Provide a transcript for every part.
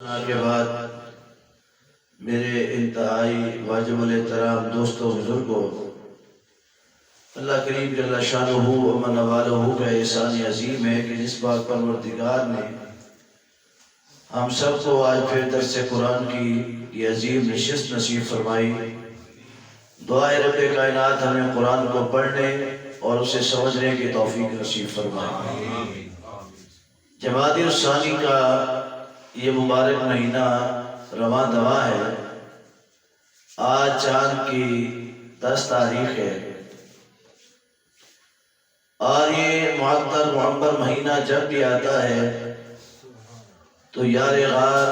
کے بعد میرے انتہائی واجب الاحترام دوستوں بزرگوں، اللہ کریم جل شانہ و من والہ کا احسان عظیم ہے کہ جس پاک پروردگار نے ہم سب کو آج پھر درس قرآن کی یہ عظیم نشست نصیب فرمائی۔ دعائے رب کائنات ہمیں قرآن کو پڑھنے اور اسے سمجھنے کی توفیق نصیب فرمائے۔ جمادی الثانی کا یہ مبارک مہینہ رواں دواں ہے۔ آج چاند کی 10 تاریخ ہے اور یہ معطر معمر مہینہ جب بھی آتا ہے تو یار غار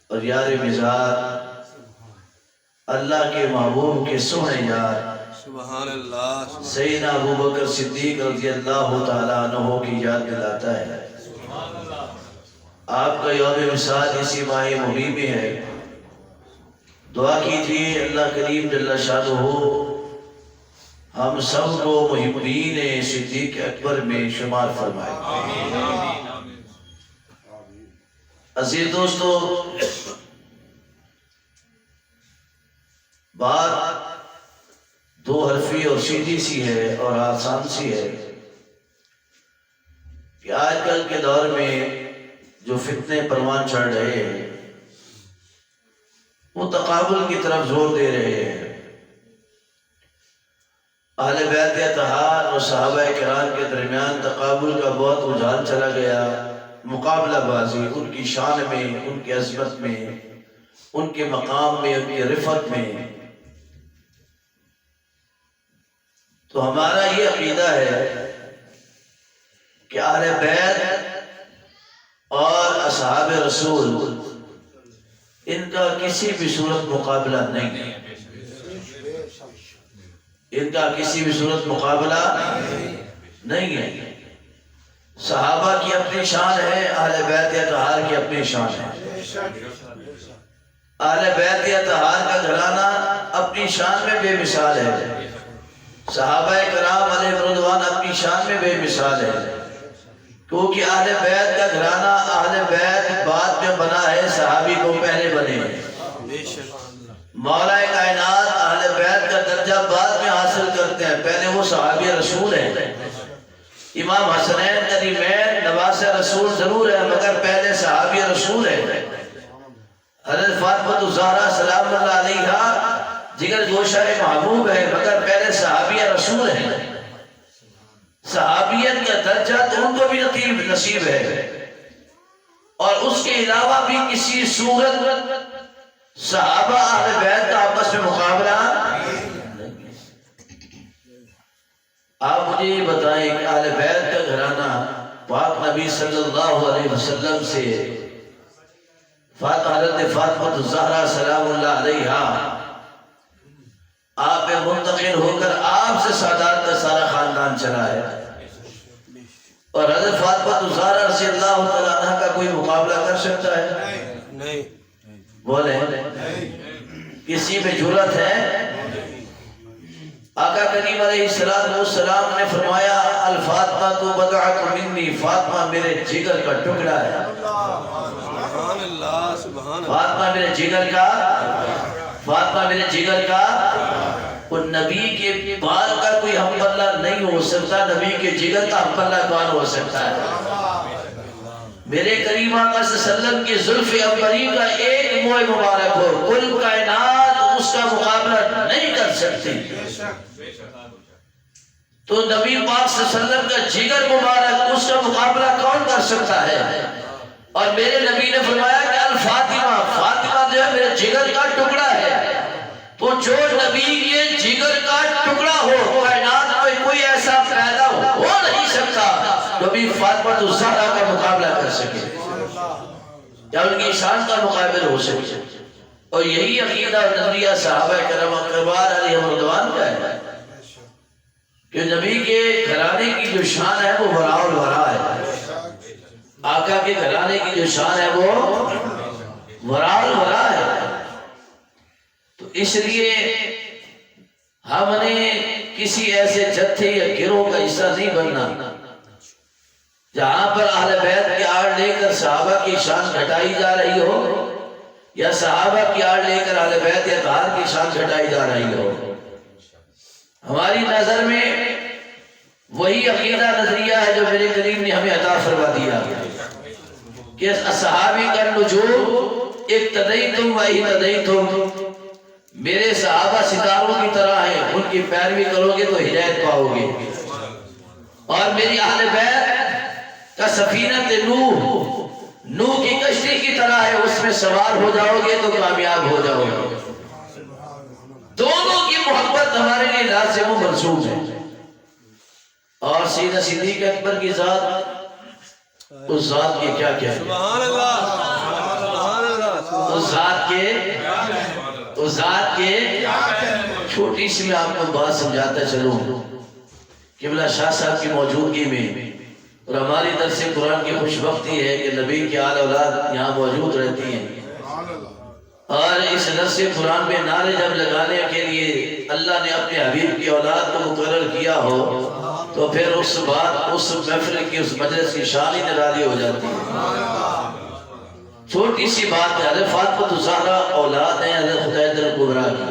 اور یار مزار اللہ کے محبوب کے سونے یار سبحان اللہ سیدنا ابوبکر صدیق رضی اللہ تعالیٰ عنہ کی یاد دلاتا ہے۔ آپ کا یوم وصال اسی ماہ محرم میں ہے۔ دعا کیجیے اللہ کریم جل شانہ ہم سب کو محبین صدیق اکبر میں شمار فرمائے۔ عزیز دوستو، بات دو حرفی اور سیدھی سی ہے اور آسان سی ہے کہ آج کل کے دور میں جو فتنے پروان چڑھ رہے ہیں وہ تقابل کی طرف زور دے رہے ہیں۔ اہل بیت اطہار اور صحابہ کرام کے درمیان تقابل کا بہت رجحان چلا گیا۔ مقابلہ بازی ان کی شان میں، ان کی عظمت میں، ان کے مقام میں، ان کی رفعت میں۔ تو ہمارا یہ عقیدہ ہے کہ اہل بیت اور اصحاب رسول ان کا کسی بھی صورت مقابلہ نہیں ہے، ان کا کسی بھی صورت مقابلہ نہیں ہے۔ صحابہ کی اپنی شان ہے، اہل بیت اطہار کی اپنی شان ہے۔ اہل بیت اطہار کا گھرانہ اپنی شان میں بے مثال ہے، صحابہ کرام علیہ رضوان اپنی شان میں بے مثال ہے، کیونکہ اہل بیت کا گھرانہ اہل بیت بعد میں بنا ہے، صحابی کو پہلے بنے ہیں۔ مولا کائنات اہل بیت کا درجہ بعد میں حاصل کرتے ہیں، پہلے وہ صحابی رسول ہیں۔ امام حسنین کریمین نواز رسول ضرور ہے مگر پہلے صحابی رسول ہے۔ حضرت فاطمہ الزہرا سلام اللہ علیہا جگر گوشہ محبوب ہے مگر پہلے صحابیہ رسول ہیں۔ صحابیت کا درجہ تو ان کو بھی نصیب ہے، اور اس کے علاوہ بھی کسی صورت صحابہ اہل بیت کا آپس میں مقابلہ نہیں ہے۔ آپ مجھے یہ بتائیں کہ اہل بیت کا گھرانہ پاک نبی صلی اللہ علیہ وسلم سے حضرت فاطمہ الزہرا سلام اللہ علیہا آپ میں منتقل ہو کر آپ سے سادات کا سارا خاندان چلا ہے، اور حضرت فاطمہ الزہرا رضی اللہ تعالیٰ عنہ کا کوئی مقابلہ کر سکتا ہے؟ نہیں، بولے کسی میں جرأت ہے؟ آقا کریم علیہ السلام نے فرمایا الفاطمہ تو بضعۃ منی، فاطمہ میرے جگر کا ٹکڑا ہے۔ سبحان اللہ سبحان اللہ فاطمہ میرے جگر کا، فاطمہ میرے جگر کا، اور نبی کے بال کا کوئی ہم پلہ نہیں ہو سکتا، نبی کے جگر کا ہم پلہ کون ہو سکتا ہے؟ میرے کریم آقا صلی اللہ علیہ وسلم کی زلف عنبری کا ایک موئے مبارک ہو، کل کائنات اس کا مقابلہ نہیں کر سکتی، تو نبی پاک صلی اللہ علیہ وسلم کا جگر مبارک اس کا مقابلہ کون کر سکتا ہے؟ اور میرے نبی نے فرمایا کہ الفاطمہ، فاطمہ جو ہے میرے جگر کا ٹکڑا ہے۔ تو جو نبی کے جگر کا ٹکڑا ہو کائنات میں کوئی ایسا پیدا ہو نہیں سکتا جو بھی فاطمہ الزہرا کا مقابلہ کر سکے یا ان کی شان کا مقابل ہو سکے۔ اور یہی عقیدہ اور نظریہ صحابہ کرام اکرام علیہ رضوان کا ہے کہ نبی کے گھرانے کی جو شان ہے وہ وراء الورا ہے، آقا کے گھرانے کی جو شان ہے وہ وراء الورا ہے۔ تو اس لیے ہم نے کسی ایسے جتھے یا گروہ کا حصہ نہیں بننا جہاں پر اہل بیت کی آڑ لے کر صحابہ کی شان گھٹائی جا رہی ہو یا صحابہ کی آڑ لے کر اہل بیت یا اطہار کی شان گھٹائی جا رہی ہو، ہماری نظر میں وہی عقیدہ نظریہ ہے جو میرے کریم نے ہمیں عطا فرما دیا کہ صحابی کا نجوم اقتدیتم و اہتدیتم، میرے صحابہ ستاروں کی طرح ہیں، ان کی پیروی کرو گے تو ہدایت پاؤ گے، اور میری اہل بیت کا سفینت نوح کی کشتی کی طرح ہے، اس میں سوار ہو جاؤ گے تو کامیاب ہو جاؤ گے۔ دونوں کی محبت ہمارے لیے لازم و ملزوم ہے۔ اور سیدہ صدیق اکبر کی ذات، اس ذات کے کیا کیا ہے، سبحان اللہ، سبحان اللہ، اس ذات کے چھوٹی سی میں آپ کو بات سمجھاتا چلوں۔ قبلہ شاہ صاحب کی موجودگی میں اور ہماری درس قرآن کی خوش بختی ہے کہ نبی کی آل اولاد یہاں موجود رہتی ہیں، اور اس درس قرآن میں نعرے جب لگانے کے لیے اللہ نے اپنے حبیب کی اولاد کو مقرر کیا ہو تو پھر اس محفل کی، اس مجلس کی شان ہی نرالی ہو جاتی ہے۔ چھوٹی سی بات ہے، حضرت فاطمہ الزہرا اولاد ہیں حضرت خدیجہ الکبریٰ کی۔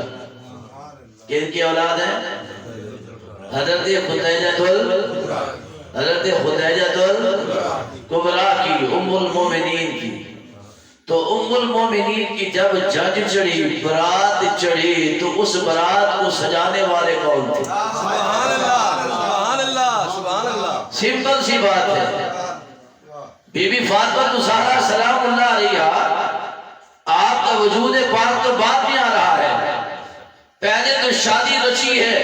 کن کی اولاد ہیں؟ حضرت خدیجہ الکبریٰ کی، ام المومنین کی۔ تو ام المومنین کی جب جج چڑھی، برات چڑھی، تو اس برات کو سجانے والے کون تھے؟ سبحان اللہ، سبحان اللہ، سبحان اللہ۔ سمپل سی بات ہے، بی بی فاطمہ الزہرا سلام اللہ علیہا، آپ کا وجود پاک تو بعد میں آ رہا ہے، پہلے تو شادی رچی ہے،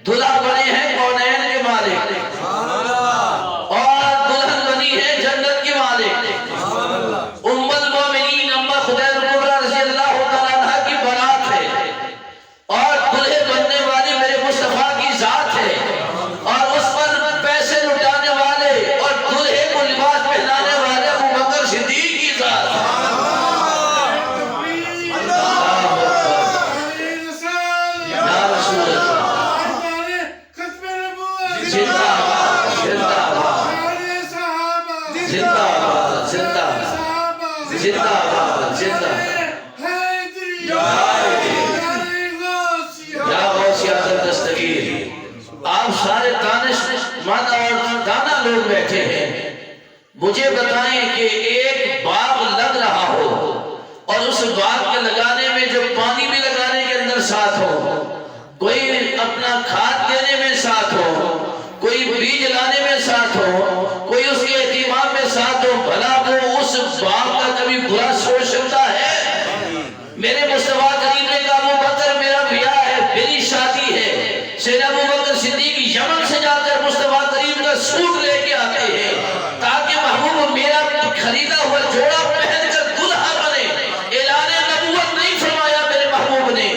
دلہا بنے ہیں کونین کے مالک، اور دلہن بنی ہے جنت کے مالک۔ ام المومنین اما خدیجہ الکبریٰ رضی اللہ تعالیٰ عنہ کی برات ہے، اور دلہے بننے والی میرے مصطفیٰ کی ذات ہے، اور اس پر پیسے لٹانے والے اور دلہے کو لباس پہنانے والے ابو بکر صدیق کی ذات ہے۔ یا رسول اللہ، زندہ آباد، زندہ آباد، زندہ آباد، زندہ آباد، زندہ آباد، زندہ یا غوث اعظم دستگیر۔ آپ سارے دانشمند اور دانا لوگ بیٹھے ہیں، مجھے بتائیں کہ ایک باغ لگ رہا ہو اور اس باغ کے لگانے میں جو پانی بھی لگانے کے اندر ساتھ ہو، کوئی اپنا کھاد دینے میں ساتھ ہو، کوئی بیج لانے میں ساتھ ہو، کوئی اس کے اہتمام میں ساتھ ہو، بھلا وہ اس باغ کا کبھی برا سوچ سکتا ہے؟ میرے مصطفیٰ کریم نے کہا ابو بکر میرا بیاہ ہے، میری شادی ہے۔ سیدنا ابو بکر صدیق یمن سے جا کر مصطفیٰ کریم کا سوٹ لے کے آتے ہیں تاکہ محبوب میرا خریدا ہوا جوڑا پہن کر دلہا بنے۔ اعلان نبوت نہیں فرمایا میرے محبوب نے،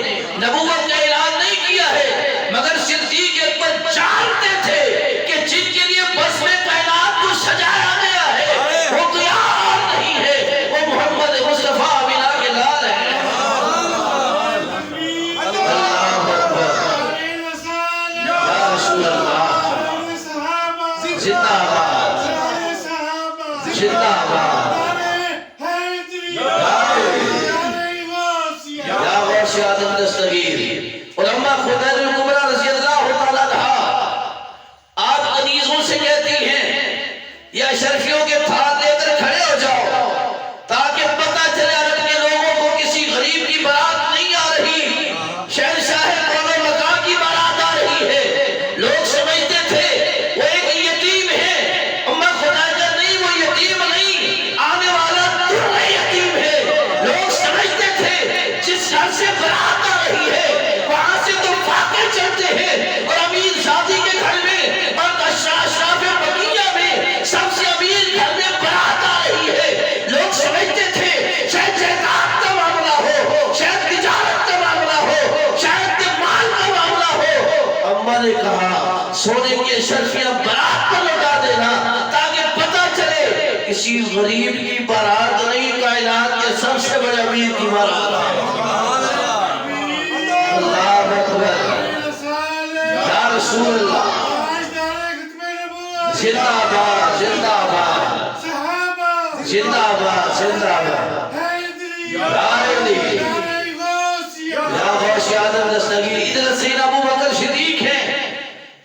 نبوت کا اعلان نہیں کیا ہے، مگر صدیق اکبر جانتے تھے کہ جن کے لیے بس میں کائنات کو سجایا گیا ہے وہ کوئی اور نہیں ہے، وہ محمد مصطفیٰ امینہ کے لال ہے۔ اللہ اکبر، یا رسول اللہ، زندہ آباد، زندہ آباد، یا غوث اعظم دستگیر۔ علماء خدیجہ الکبریٰ رضی اللہ تعالیٰ عنہا آپ کنیزوں سے کہتی ہیں یا اشرفیوں کے تھار لے کر کھڑے ہو جاؤ تاکہ پتہ چلے عرب کے لوگوں کو کسی غریب کی بارات نہیں آ رہی، شہنشاہ کون و مکان کی بارات آ رہی ہے۔ لوگ سمجھتے تھے وہ ایک یتیم ہے، اما خدیجہ نہیں، وہ یتیم نہیں، آنے والا درہ یتیم ہے۔ لوگ سمجھتے تھے جس گھر سے بارات آ رہی ہے وہاں سے تو فاقے چڑھتے ہیں، اور امیر ذاتی کے گھر میں اور اشراف بقیہ میں سب سے امیر گھر میں بارات آ رہی ہے۔ لوگ سمجھتے تھے شاید جائیداد کا معاملہ ہو، شاید تجارت کا معاملہ ہو، شاید مال کا معاملہ ہو۔ اما نے کہا سونے کی اشرفیاں بارات پر لٹا دینا تاکہ پتہ چلے کسی غریب کی بارات نہیں، کائنات کے سب سے بڑے امیر کی بارات ہے۔ اللہ اکبر، یا رسول اللہ، زندہ آباد، زندہ زندہ باد یا غوث آدم دستگیر. ادھر سیدنا ابو بکر صدیق ہیں،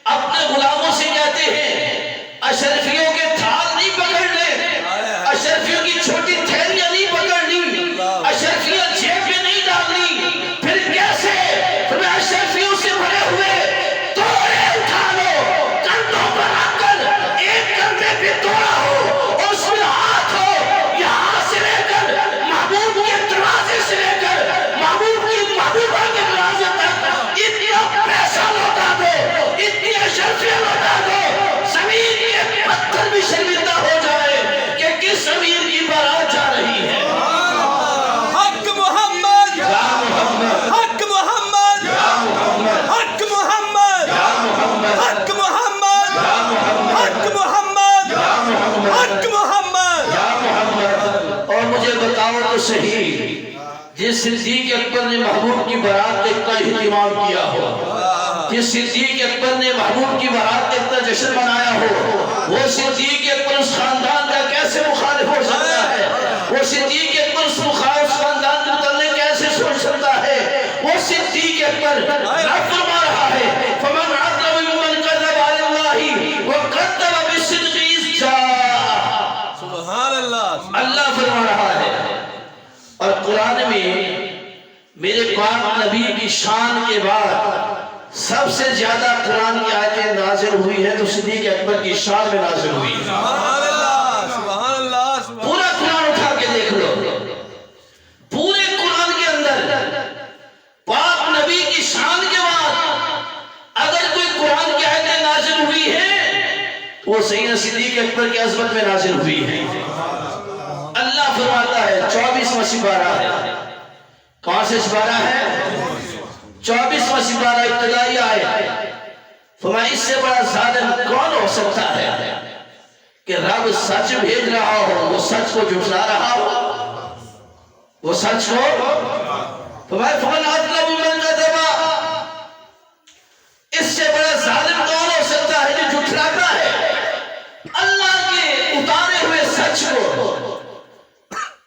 اپنے غلاموں سے کہتے ہیں اشرفیوں کے تھال نہیں پکڑنے، اشرفیوں کی چھوٹی تھیلیاں نہیں پکڑنی، اشرفیاں جیب میں نہیں ڈالنی. پھر کیسے؟ پھر اشرفیوں سے بھرے ہوئے توڑے اٹھا لو، کندھوں پر رکھ کر ایک کندھے پہ توڑا ہو اور اس میں ہاتھ ہو، یہاں سے لے کر محبوب کے دروازے سے لے کر محبوب کی محبوبہ کے دروازے تک اتنا پیسہ لوٹا دو، اتنی اشرفیاں لوٹا دو، زمین کے پتھر بھی شرمندہ ہو جائے کہ کس امیر کی بارات جا رہی ہے. حق محمد، یا محمد، حق محمد، یا محمد، حق محمد، یا محمد، حق محمد، یا محمد، حق محمد، یا محمد، حق محمد. یا محمد. اور مجھے بتاؤ تو صحیح، جس صدیق اکبر نے محبوب کی بارات کا اتنا اہتمام کیا ہو، جس صدیق اکبر نے محبوب کی بارات کا اتنا جشن منایا ہو، وہ صدیق اکبر اس خاندان کا کیسے مخالف ہو سکتا ہے؟ وہ صدیق اکبر اس خاندان کے متعلق کیسے سوچ سکتا ہے؟ وہ صدیق اکبر رب فرما رہا ہے فَمَنْ عَدْلَ مِمَّنْ كَذَبَ عَلَى اللَّهِ وَكَذَّبَ بِالصِّدْقِ إِذْ جَاءَ. سبحان اللہ. اللہ فرما رہا ہے. اور قرآن میں میرے پاک نبی کی شان کے بعد سب سے زیادہ قرآن کی آیتیں نازل ہوئی ہیں تو صدیق اکبر کی شان میں نازل ہوئی ہیں. سبحان اللہ، سبحان اللہ، سبحان پورا قرآن اٹھا کے دیکھ لو، پورے قرآن کے اندر پاک نبی کی شان کے بعد اگر کوئی قرآن کی آیتیں نازل ہوئی ہیں وہ سیدنا صدیق اکبر کی عظمت میں نازل ہوئی ہیں. اللہ فرماتا ہے 24واں سپارہ ہے. کون سے سپارہ ہے؟ 24واں سپارہ ابتدائی آیت. فرمایا اس سے بڑا ظالم کون ہو سکتا ہے کہ رب سچ بھیج رہا ہو وہ سچ کو جھٹلا رہا ہو، وہ سچ کو. فرمایا فمن اظلم ممن کذب، اس سے بڑا ظالم کون ہو سکتا ہے جو جھٹلاتا ہے اللہ کے اتارے ہوئے سچ کو.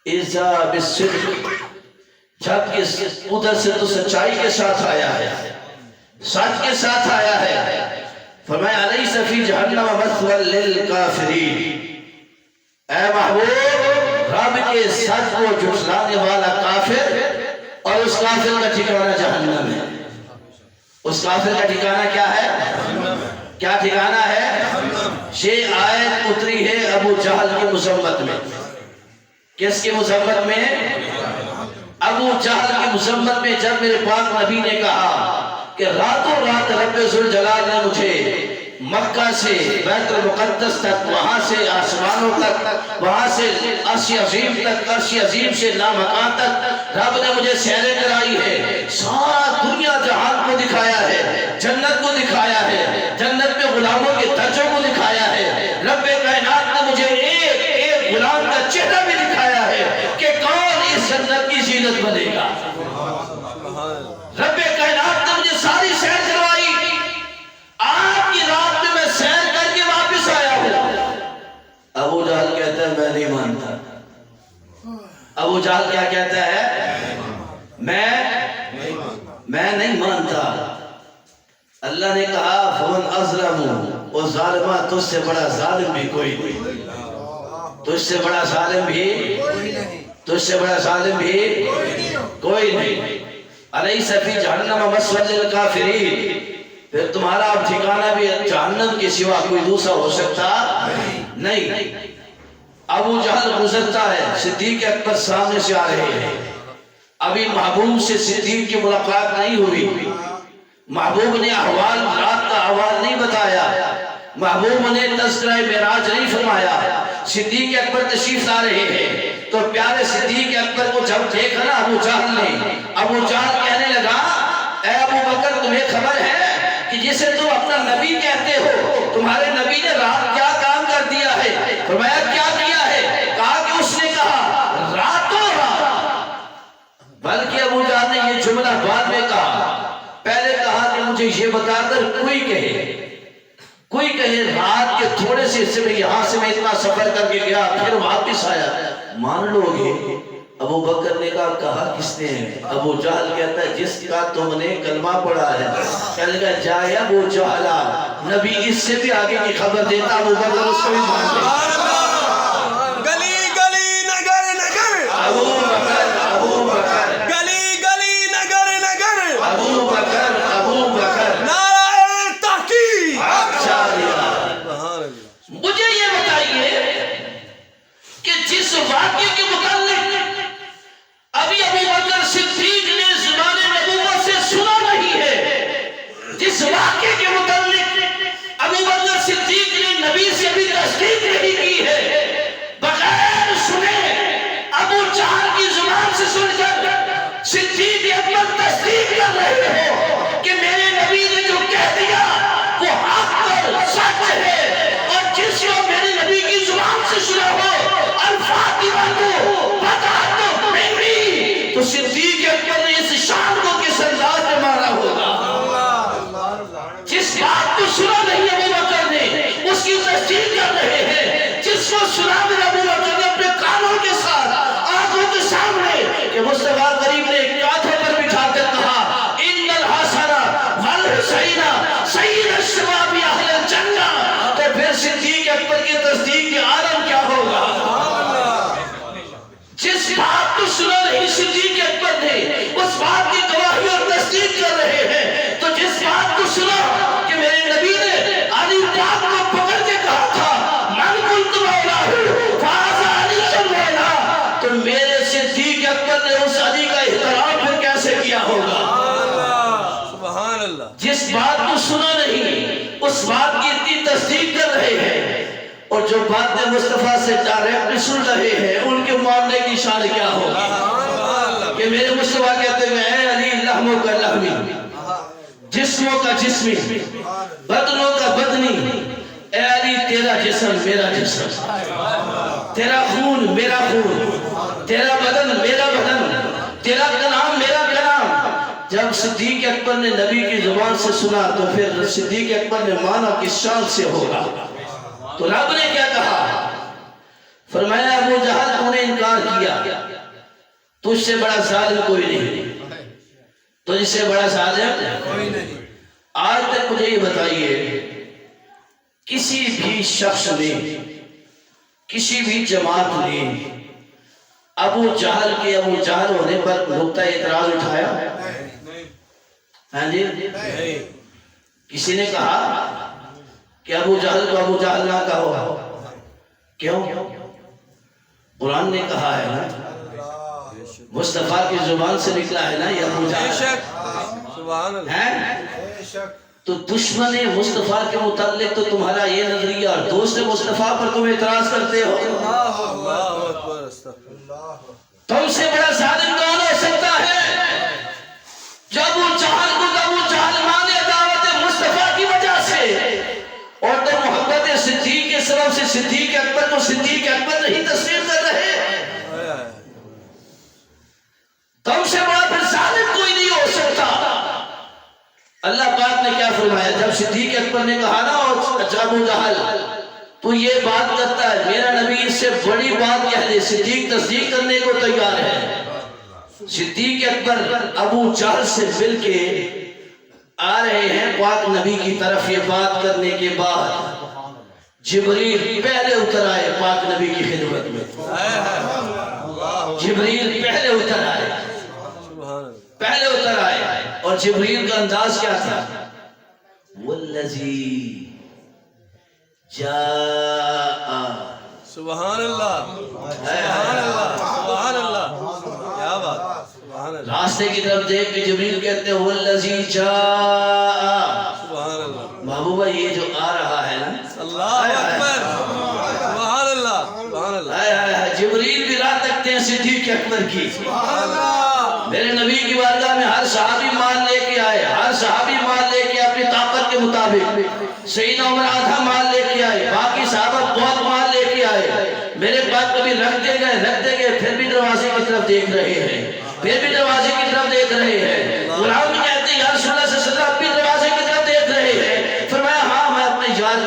اِذَا بِالصِّدْقِ، جبکہ ادھر سے تو سچائی کے ساتھ آیا ہے، سچ کے ساتھ آیا ہے. فرمایا أَلَيْسَ فِي جَهَنَّمَ مَثْوًى لِلْكَافِرِينَ. اے محبوب، رب کے سچ کو جھٹلانے والا کافر، اور اس کافر کا ٹھکانہ جہنم ہے. اس کافر کا ٹھکانہ کیا ہے؟ کیا ٹھکانہ ہے؟ یہ آیت اتری ہے ابو جہل کی مذمت میں. کس کی مذمت میں؟ ابو جہل کی مذمت میں. جب میرے پاک نبی نے کہا کہ راتوں رات رب ذوالجلال نے مجھے مکہ سے بیت المقدس تک، وہاں سے آسمانوں تک، وہاں سے عرش عظیم تک، عرش عظیم سے لامکان تک رب نے مجھے سیریں کرائی ہے، سارا دنیا جہان کو دکھایا ہے، جنت کو دکھایا ہے، جنت میں غلاموں کے درجوں کو دکھایا ہے. رب کائنات نے مجھے ایک ایک غلام کا چہرہ بھی دکھایا ہے کہ کون اس جنت کی زینت بنے گا. رب کائنات نے مجھے ساری سیر کروائی. آج کی رات میں سیر کر کے واپس آیا ہوں. ابو جہل کہتا ہے میں نہیں مانتا. ابو جہل کیا کہتا ہے؟ میں نہیں مانتا. اللہ نے کہا فمن اظلم، وہ ظالمہ تجھ سے بڑا ظالم بھی کوئی نہیں، تجھ سے بڑا ظالم بھی، تجھ سے بڑا ظالم بھی کوئی نہیں. أَلَيْسَ فِي جَهَنَّمَ مَثْوًى لِلْكَافِرِينَ. پھر تمہارا اب ٹھکانہ بھی جہنم کے سوا کوئی دوسرا ہو سکتا نہیں. ابو جہل گزرتا ہے، صدیق اکبر سامنے سے آ رہے ہیں. ابھی محبوب سے صدیق کی ملاقات نہیں ہوئی. محبوب نے احوال، رات کا احوال نہیں بتایا. محبوب نے تذکرہ معراج نہیں فرمایا. صدیق اکبر تشریف لا رہے ہیں تو پیارے صدیق اکبر کو جب دیکھا نا ابو جہل نے، ابو جہل کہنے لگا اے ابو بکر تمہیں خبر ہے کہ جسے تم اپنا نبی کہتے ہو تمہارے نبی نے رات کیا کام کر دیا ہے؟ فرمایا کیا کیا ہے؟ کہا کہ اس نے کہا راتوں رات. بلکہ ابو جہل نے یہ جملہ بعد میں کہا. پہلے کہا کہ مجھے یہ بتا کر کوئی کہے کوئی کہے رات کے تھوڑے سے حصے میں یہاں سے میں اتنا سفر کر کے گیا پھر واپس آیا، مان لو گے؟ ابو بکر نے کہا کس نے؟ ابو جہل کہتا ہے جس کا تم نے کلمہ پڑھا ہے۔ کہنے لگا جائے ابو جہلا، نبی اس سے بھی آگے کی خبر دیتا، ابو بکر اس کو بھی مان لے۔ گلی گلی نگر نگر ابو بکر گلی گلی نگر نگر ابو بکر نعرہ تحقیق۔ اچھا لیا۔ سبحان اللہ۔ مجھے یہ بتائیے کہ جس واقعے کے متعلق ابھی ابو بکر صدیق نے زبان نبوت سے سنا نہیں ہے، جس واقعے کے متعلق ابو بکر صدیق نے نبی سے بھی تصدیق نہیں کی ہے، بغیر سنے ابو جہل کی زبان سے سن کر صدیق اکبر تصدیق کر رہے ہو کہ میرے نبی نے جو کہہ دیا وہ حق اور سچ ہے، اور جس کو میرے نبی کی زبان سے سنا ہو الفاتحہ کو بتا دو نہیں، تو صدیق اکبر نے اس شان کو کس انداز میں مارا ہوگا؟ جس بات کو سنا نہیں ابو بکر نے اس کی تصدیق کر رہے ہیں، جس کو سنا میرا ابو بکر نے اپنے کانوں کے ساتھ آنکھوں کے سامنے کہ مصطفیٰ کریم نے ایک کاتھے پر بٹھا کر کہا ان الحسن والحسین سید الشباب اہل الجنہ، تو پھر صدیق اکبر کی تصدیق کے عالم کیا ہوگا؟ جس بات کو سنا نہیں صدیق اکبر نے اس بات کی گواہی اور تصدیق کر رہے ہیں، تو جس بات کو سنا کہ میرے نبی نے علی پاک کو پکڑ کے کہا تھا من قلت مولا فاذا علی مولا، تو میرے صدیق اکبر نے اس علی کا احترام پھر کیسے کیا ہوگا؟ سبحان اللہ۔ جس بات کو سنا نہیں اس بات کی اتنی تصدیق کر رہے ہیں، اور جو باتیں مصطفیٰ سے ڈائریکٹ سن رہے ہیں ان کے ماننے کی شان کیا ہوگی؟ کہ میرے مصطفیٰ کہتے ہیں اے علی لحموں کا لحمی، جسموں کا جسمی، بدنوں کا بدنی، اے علی تیرا جسم میرا جسم، تیرا خون میرا خون، تیرا بدن میرا بدن، تیرا کلام میرا کلام۔ جب صدیق اکبر نے نبی کی زبان سے سنا تو پھر صدیق اکبر نے مانا کس شان سے ہوگا؟ تو رب نے کیا کہا؟ فرمایا ابو جہل تو نے انکار کیا، تجھ سے بڑا ظالم کوئی نہیں، تجھ سے بڑا ظالم کوئی نہیں۔ آج تک مجھے یہ بتائیے کسی بھی شخص نے، کسی بھی جماعت نے ابو جہل کے ابو جہل ہونے پر نقطہ اعتراض اٹھایا؟ ہاں جی، کسی نے کہا کہ ابو جہل کو ابو جہل نہ کہو؟ کیوں؟ قرآن نے کہا ہے نا، مصطفیٰ کی زبان سے نکلا ہے نا یہ ابو جہل ہے، تو دشمن مصطفیٰ کے متعلق تو تمہارا یہ نظریہ، اور دوست مصطفیٰ پر تم اعتراض کرتے ہو۔ تم سے بڑا ظالم کون ہو سکتا ہے جو ابو جہل کو ابو جہل مانے دعوت مصطفیٰ کی وجہ سے، اور تو محبت صدیق کے سبب سے صدیق اکبر کو صدیق اکبر نہیں تسلیم کر رہے؟ تم سے بڑا پھر ظالم کوئی نہیں ہو سکتا۔ اللہ پاک نے کیا فرمایا جب صدیق اکبر نے کہا نا ابو جہل تو یہ بات کرتا ہے میرا نبی اس سے بڑی بات کہہ دے، صدیق تصدیق کرنے کو تیار ہے۔ صدیق اکبر ابو جہل سے مل کے آ رہے ہیں پاک نبی کی طرف، یہ بات کرنے کے بعد جبریل پہلے اتر آئے پاک نبی کی خدمت میں، جبریل پہلے اتر آئے، پہلے اتر آئے، اور جبریل کا انداز کیا تھا؟ والذی جاء، سبحان اللہ، سبحان اللہ، سبحان اللہ، کیا بات، سبحان اللہ، راستے کی طرف دیکھ کے جبریل کہتے ہیں والذی جاء، سبحان اللہ، محبوبہ یہ جو آ رہا ہے نا، اللہ اکبر، سبحان اللہ، سبحان اللہ، جبریل بھی راہ تکتے ہیں صدیق اکبر کی۔ سبحان اللہ، میرے نبی کی بارگاہ میں ہر صحابی مال لے کے آئے، ہر صحابی مال لے کے اپنی طاقت کے مطابق، سیدنا عمر آدھا مال لے کے آئے، باقی صحابہ بہت مال لے کے آئے، میرے پاس کبھی رکھتے گئے، پھر بھی دروازے کی طرف دیکھ رہے ہیں، پھر بھی دروازے کی طرف دیکھ رہے ہیں۔ غلام کہتے ہیں یا رسول اللہ صلی اللہ علیہ وسلم بھی دروازے کی طرف دیکھ رہے ہیں۔ فرمایا ہاں میں اپنے یاد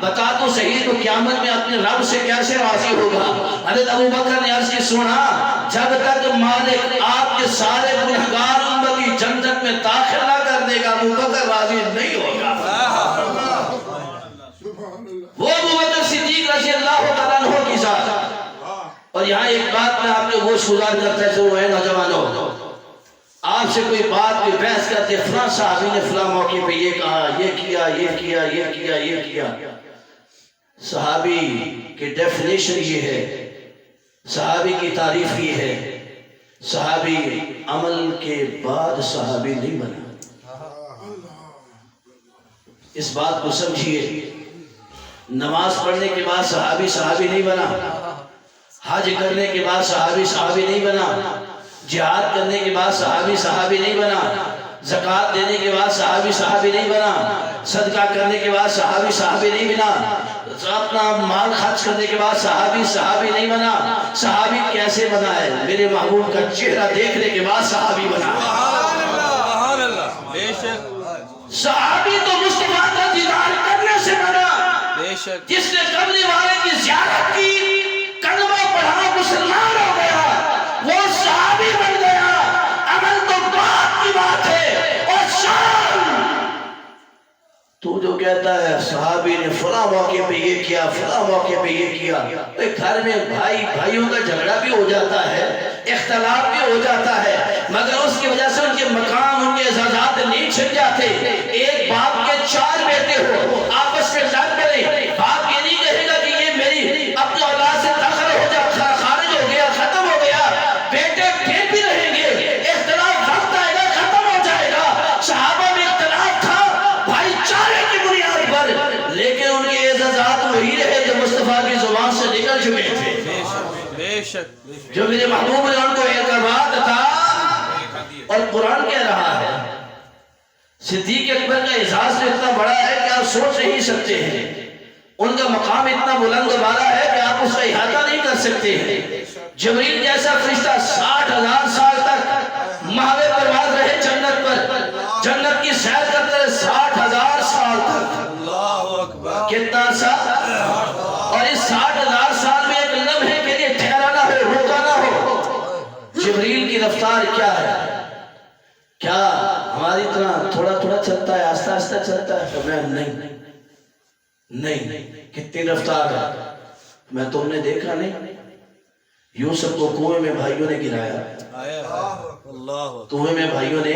بتا تو صحیح تو قیامت میں اپنے رب سے کیسے راضی ہوگا؟ حضرت ابو بکر نے عرض کی سنا جب تک مالک آپ کے سارے گنہگار امتی جنت میں داخل نہ کر دے گا ابو بکر راضی نہیں ہوگا۔ وہ ابو بکر صدیق رضی اللہ تعالیٰ عنہ کی ذات۔ اور یہاں ایک بات میں آپ کے گوش گزار کرتا ہے وہ ہے نوجوانوں، آپ سے کوئی بات کوئی بحث کرتے فلاں صحابی نے فلاں موقع پہ یہ کہا، یہ کیا، یہ کیا، یہ کیا، یہ کیا۔ صحابی کی ڈیفینیشن یہ ہے، صحابی کی تعریف یہ ہے، صحابی عمل کے بعد صحابی نہیں بنا۔ اس بات کو سمجھیے، نماز پڑھنے کے بعد صحابی صحابی نہیں بنا، حج کرنے کے بعد صحابی صحابی نہیں بنا، جہاد کرنے کے بعد صحابی صحابی نہیں بنا، زکوٰۃ دینے کے بعد صحابی صحابی نہیں بنا، صدقہ کرنے کے بعد صحابی صحابی نہیں بنا، اپنا مال خرچ کرنے کے بعد صحابی صحابی نہیں بنا۔ صحابی کیسے بنا ہے؟ میرے محبوب کا چہرہ دیکھنے کے بعد صحابی بنا ہے۔ سبحان اللہ، بے شک صحابی تو مصطفیٰ کا دیدار کرنے سے بنا، بے شک جس نے قبر والے کی زیارت کی، کلمہ پڑھا، مسلمان ہو گیا، وہ صحابی بن گیا۔ عمل تو بات کی بات ہے، اور شان تو جو کہتا ہے صحابی نے فلاں موقع پہ یہ کیا، فلاں موقع پہ یہ کیا، گھر میں بھائیوں کا جھگڑا بھی ہو جاتا ہے، اختلاف بھی ہو جاتا ہے، مگر اس کی وجہ سے ان کے مقام، ان کے اعزازات نہیں چھن جاتے۔ ایک باپ کے 4 بیٹے ہو، آپس میں لڑ پڑے، باپ یہ نہیں کہے گا کہ یہ میری اپنی اولاد سے خارج ہو گیا، ختم ہو گیا، بیٹے پھر بھی رہیں گے، اختلاف وقت آئے گا ختم ہو جائے گا۔ صحابہ میں اختلاف تھا بھائی چارے کی بنیاد پر، لیکن ان کے اعزازات وہی رہے جو مصطفیٰ کی زبان سے نکل چکے تھے، بے شک جو میرے محبوب نے ان کو اعتماد تھا۔ اور قرآن کہہ رہا ہے صدیق اکبر کا اعزاز تو اتنا بڑا ہے کہ آپ سوچ نہیں سکتے ہیں، ان کا مقام اتنا بلند و بالا ہے کہ آپ اس کا احاطہ نہیں کر سکتے ہیں۔ جبریل جیسا فرشتہ 60,000 سال تک ماہوے پرواز رہے جنت پر، جنت کی سیر کرتے رہے 60,000 سال تک۔ اللہ اکبر، کتنا سا؟ اور اس 60,000 سال میں ایک لمحے کے لیے ٹھہرا نہ ہو، رکا نہ ہو۔ جبریل کی رفتار کیا ہے؟ کیا ہماری طرح تھوڑا تھوڑا چلتا ہے، آہستہ آہستہ چلتا ہے؟ فرمایا نہیں، کتنی رفتار ہے؟ میں تم نے دیکھا نہیں یوسف کو کنویں میں بھائیوں نے گرایا، اللہ کنویں میں بھائیوں نے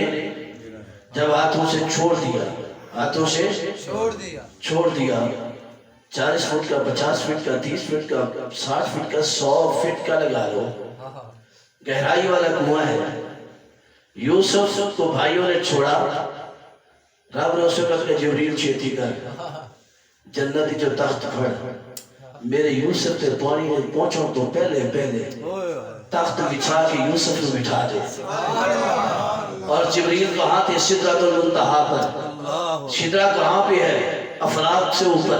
جب ہاتھوں سے چھوڑ دیا، ہاتھوں سے چھوڑ دیا، 40 فٹ کا، 50 فٹ کا، 30 فٹ کا، 60 فٹ کا، 100 فٹ کا لگا لو، گہرائی والا کنواں ہے۔ یوسف کو بھائیوں نے چھوڑا، رب نے اسے کہا کہ جبریل چھیتی کر، جنتی جو تخت پھڑ، میرے یوسف کے پانی میں پہنچوں تو پہلے تخت بچھا کے یوسف کو بٹھا دے۔ اور جبریل کہاں تھے؟ سدرۃ المنتہا پر۔ سدرہ کہاں پہ ہے؟ افلاک سے اوپر،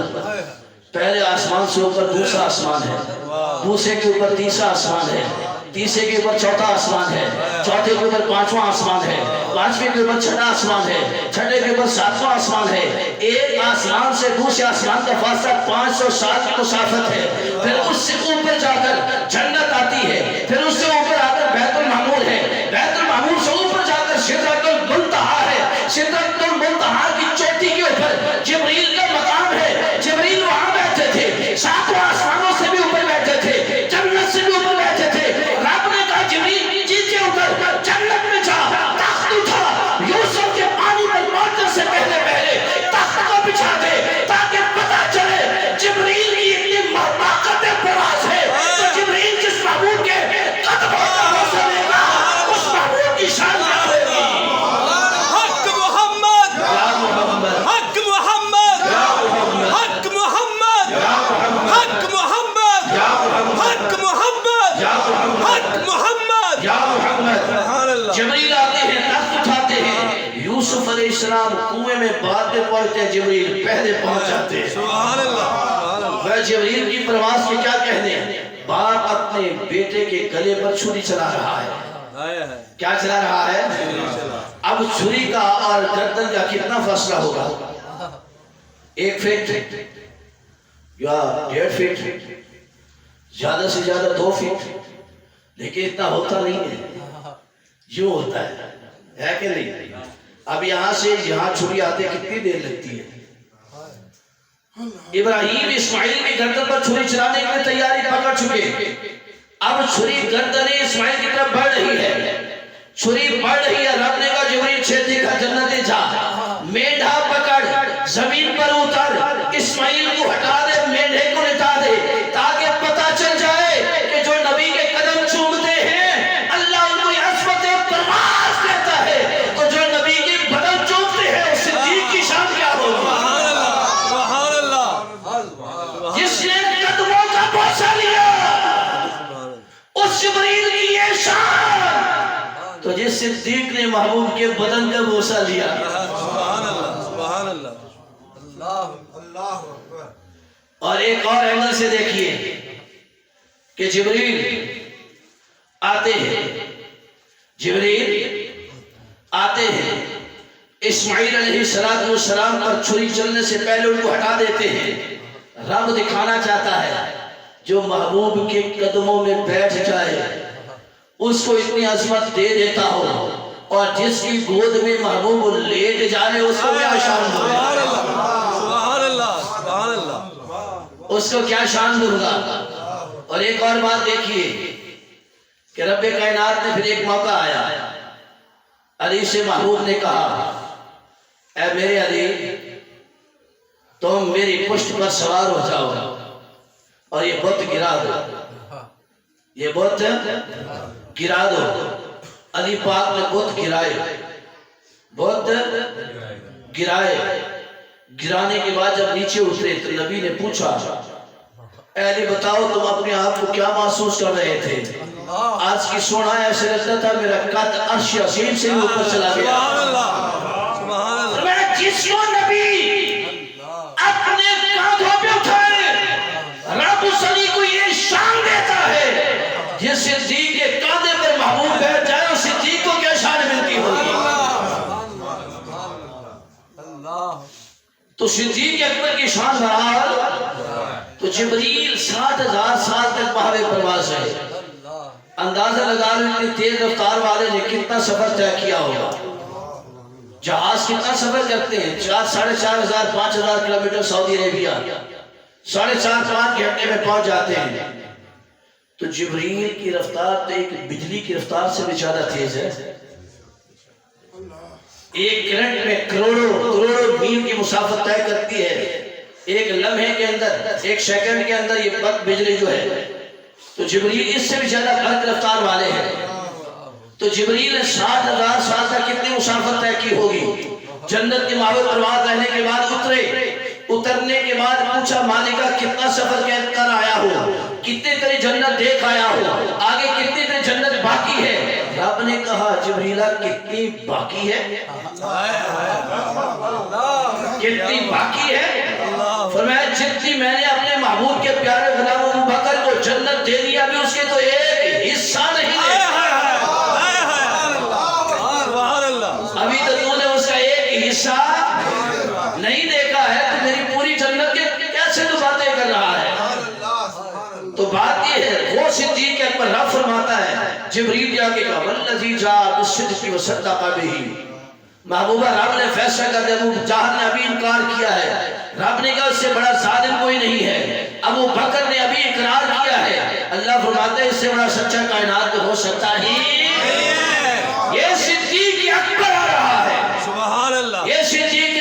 پہلے آسمان سے اوپر دوسرا آسمان ہے، دوسرے کے اوپر تیسرا آسمان ہے، تیسرے کے اوپر چوتھا آسمان ہے، چوتھے کے اوپر پانچواں آسمان ہے، پانچویں کے اوپر چھٹا آسمان ہے، چھٹے کے اوپر ساتواں آسمان ہے۔ ایک آسمان سے دوسرے آسمان کا فاصلہ 507 کی مسافت ہے۔ پھر اس سے اوپر جا کر جنت آتی ہے، پھر اس سے اوپر آ کر بیت المعمور ہے، بیت المعمور سے اوپر جا کر سدرۃ المنتہا ہے، سدرۃ المنتہا کی چوٹی کے اوپر جبریل کا مقام ہے۔ جبریل وہاں بیٹھے تھے، ساتوں آسمانوں سے بھی اوپر بیٹھے تھے، جنت سے بھی اوپر بیٹھے تھے۔ رب نے کہا جبریل نیچے اتر، جنت میں جا، تخت اٹھا، یوسف کے پانی پر پہنچنے سے پہلے تخت کو بچھا دے، تاکہ پتہ چلے جبریل کی اتنی طاقت پرواز ہے تو جبریل جس محبوب کے قدموں کا بوسہ لے گا اس محبوب کی شان کیا ہوگی؟ حق محمد، حق محمد، حق محمد، حق محمد، حق محمد، حق محمد، یا محمد۔ سبحان اللہ۔ جبریل آتے ہیں، تخت اٹھاتے ہیں، یوسف علیہ السلام کنویں میں بعد میں پہنچتے ہیں، جبریل پہلے پہنچ جاتے ہیں۔ سبحان اللہ، سبحان اللہ۔ وہ جبریل کی پرواز کے کیا کہنے ہیں؟ باپ اپنے بیٹے کے گلے پر چھری چلا رہا ہے۔ آیا ہے، کیا چلا رہا ہے؟ اب چھری کا اور گردن کا کتنا فاصلہ ہوگا؟ 1 فٹ، یا 1.5 فٹ، زیادہ سے زیادہ 2 فٹ، لیکن اتنا ہوتا نہیں ہے، یوں ہوتا ہے کہ نہیں؟ اب یہاں سے یہاں چھری آتے کتنی دیر لگتی ہے؟ ابراہیم اسماعیل کی گردن پر چھری چلانے کے لیے تیاری پکڑ چکے، اب چھری گردن اسماعیل کی طرف بڑھ رہی ہے، چھری بڑھ رہی ہے۔ رب نے کہا جبریل چھتی کا جنت جا، میڈھا پکڑ، زمین پر اتر، اسماعیل کو ہٹا دے، میڈھے کو لٹا دے، تاکہ پتہ چل جائے کہ جو نبی کے قدم چومتے ہیں اللہ ان کو عصمت پرواز دیتا ہے، تو جو نبی کے قدم چومتے ہیں اس صدیق کی شان کیا ہوگی؟ سبحان اللہ، جس نے قدموں کا بوسہ لیا اس جبریل کی یہ شان، تو جس صدیق نے محبوب کے بدن کا بوسہ لیا۔ سبحان اللہ، سبحان اللہ، اور ایک اور اینگل سے دیکھیے کہ جبریل آتے ہیں، جبریل آتے ہیں، اسماعیل علیہ السلام پر چھری چلنے سے پہلے ان کو ہٹا دیتے ہیں۔ رب دکھانا چاہتا ہے جو محبوب کے قدموں میں بیٹھ جائے اس کو اتنی عظمت دے دیتا ہو، اور جس کی گود میں محبوب لیٹ جانے اس کو کیا شان دوں گا؟ سبحان اللہ، سبحان اللہ، اس کو کیا شان دوں گا؟ اور ایک اور بات دیکھیے کہ رب کائنات نے پھر ایک موقع آیا، علی سے محبوب نے کہا اے میرے علی تم میری پشت پر سوار ہو جاؤ اور یہ بت گرا دو، یہ بت گرا دو۔ علی پاک نے بت گرائے، بت گرائے، گرانے کے بعد جب نیچے اترے تو نبی نے پوچھا اے علی بتاؤ تم اپنے آپ کو کیا محسوس کر رہے تھے؟ آج کی سونا ایسے لگتا تھا میرا قد عرش عظیم سے اوپر چلا گیا۔ سبحان اللہ، سبحان اللہ، میں جس کو نبی اپنے کاندھوں پہ اٹھائے رب اس علی کو یہ شان دیتا ہے، جس صدیق کے کاندھے پر محبوب بیٹھ جائے اس صدیق کو کیا شان ملتی ہوگی؟ تو صدیق اکبر کی شان بہرحال، تو جبریل 7000 سال تک بہاوے پرواز ہے۔ اندازہ لگا لیں اتنی تیز رفتار والے نے کتنا سفر طے کیا ہوگا؟ جہاز کتنا سفر کرتے ہیں؟ 4,500 5,000 کلومیٹر سعودی عربیہ، 4.5 گھنٹے میں پہنچ جاتے ہیں۔ تو جبریل کی رفتار تو ایک بجلی کی رفتار سے بھی زیادہ تیز ہے، ایک کرنٹ میں کروڑوں میل کی مسافت طے کرتی ہے، ایک لمحے کے اندر، ایک سیکنڈ کے اندر یہ بجلی جو ہے۔ تو جبریل اس سے بھی زیادہ برق رفتار والے ہیں۔ تو جبریل نے 7000 سال تک کتنی مسافت طے کی ہوگی؟ جنت کے ماحول پرواز رہنے کے بعد اترنے کے بعد پوچھا مالکہ کتنا سفر کر آیا ہو، کتنے تیری جنت دیکھ آیا ہو، آگے کتنی تیری جنت باقی ہے؟ رب نے کہا جبریلہ کتنی باقی ہے؟ کتنی باقی ہے؟ فرمایا جتنی میں نے اپنے محبوب کے پیارے غلام ابو بکر کو جنت دے دیا ابھی اس کے تو ایک حصہ نہیں ہے، ابھی تو تو نے اس کا ایک حصہ نہیں دیکھا ہے، تو میری پوری جنت کے کیسے تو باتیں کر رہا ہے؟ تو بات یہ ہے وہ صدیق اکبر رب فرماتا ہے جبریل جا کے کہا والذی جاء بالصدق وصدق بہ، محبوبہ رب نے فیصلہ کر دیا، ابو جہل نے ابھی انکار کیا ہے، رب نے کہا اس سے بڑا ظالم کوئی نہیں ہے، ابو بکر نے ابھی اقرار کیا ہے، اللہ فرماتے ہیں اس سے بڑا سچا کائنات میں ہو سکتا ہی یہ صدیق اکبر آ رہا ہے۔ سبحان اللہ، یہ صدیق